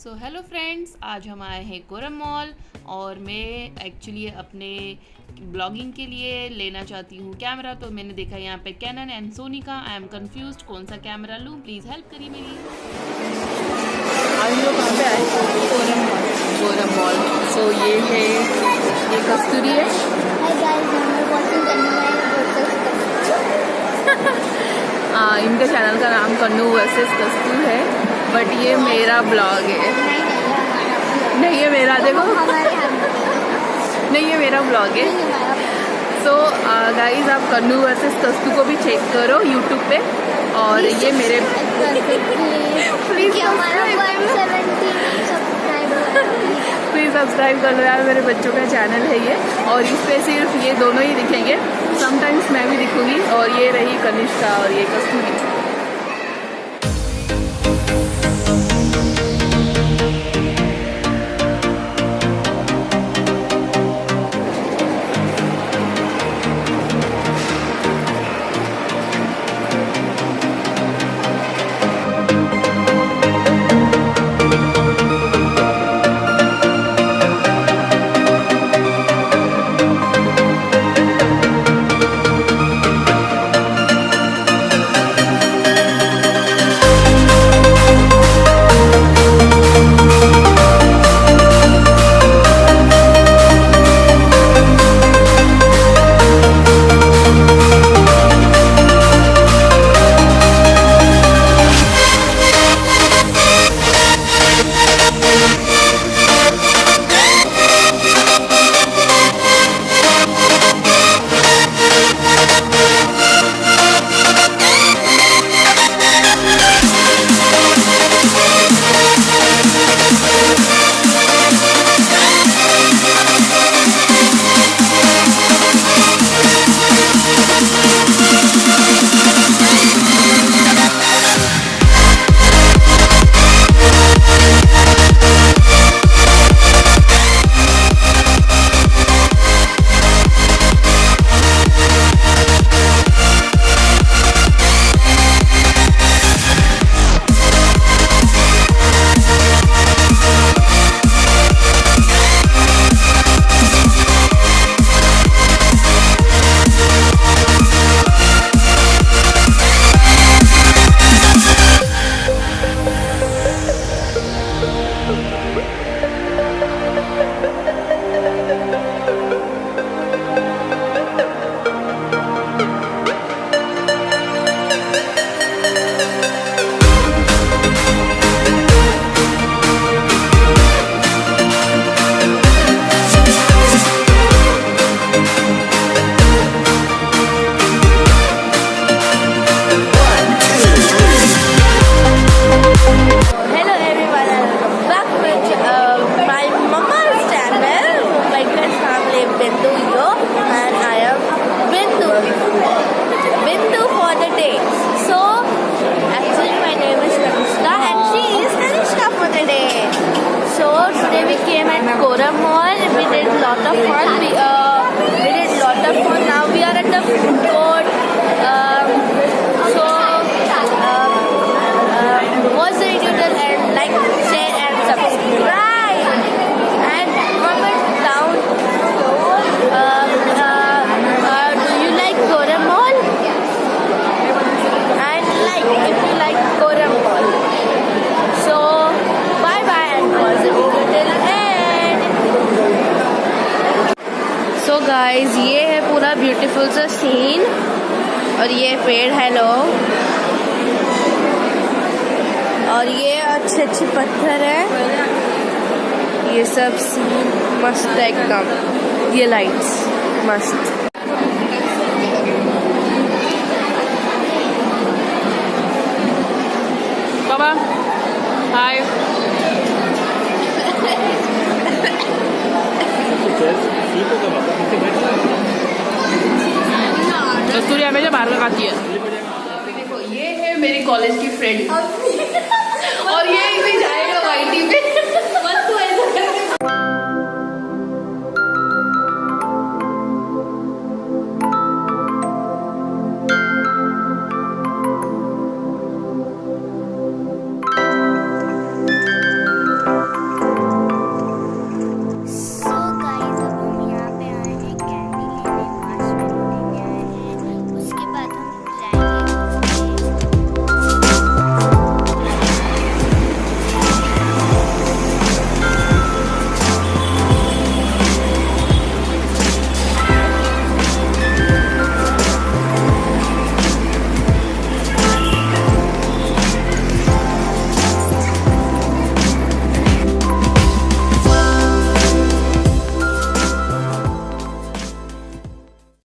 So hello friends, आज हम आए हैं कोरम मॉल और मैं एक्चुअली अपने ब्लॉगिंग के लिए लेना चाहती हूँ कैमरा। तो मैंने देखा यहाँ पे कैनन एंड सोनी का। आई एम कंफ्यूज्ड कौन सा कैमरा लूँ, प्लीज़ हेल्प करिए मेरी। आज लोग कहाँ पे आए? Quorum mall. सो ये है, ये कस्तूरी है। इनका चैनल का नाम कन्नू वर्सेस कस्तू है, बट ये मेरा ब्लॉग है। नहीं ये मेरा, देखो नहीं ये मेरा ब्लॉग है। सो गाइज आप कन्नू वर्सेस कस्तू को भी चेक करो यूट्यूब पे। और ये मेरे प्लीज़ सब्सक्राइब कर लो यार, मेरे बच्चों का चैनल है ये। और इस पे सिर्फ ये दोनों ही दिखेंगे, समटाइम्स मैं भी दिखूंगी। और ये रही कनिष्का और ये कस्तूरी। Korum Mall. We did lot of fun. Now we are at the food court. Watch the video till end, like, share and subscribe. And comment down below. Do you like Korum Mall? And like if you like Korum Mall. So bye bye and watch the video till end. So guys ये है पूरा beautiful सा scene. और ये पेड़ है लोग, और ये अच्छे अच्छे पत्थर है। ये सब सीन मस्त है एकदम। ये लाइट्स मस्त। बाबा हाय। कस्तूरी हमेशा बाहर का खाती है। देखो ये है मेरी कॉलेज की फ्रेंड और ये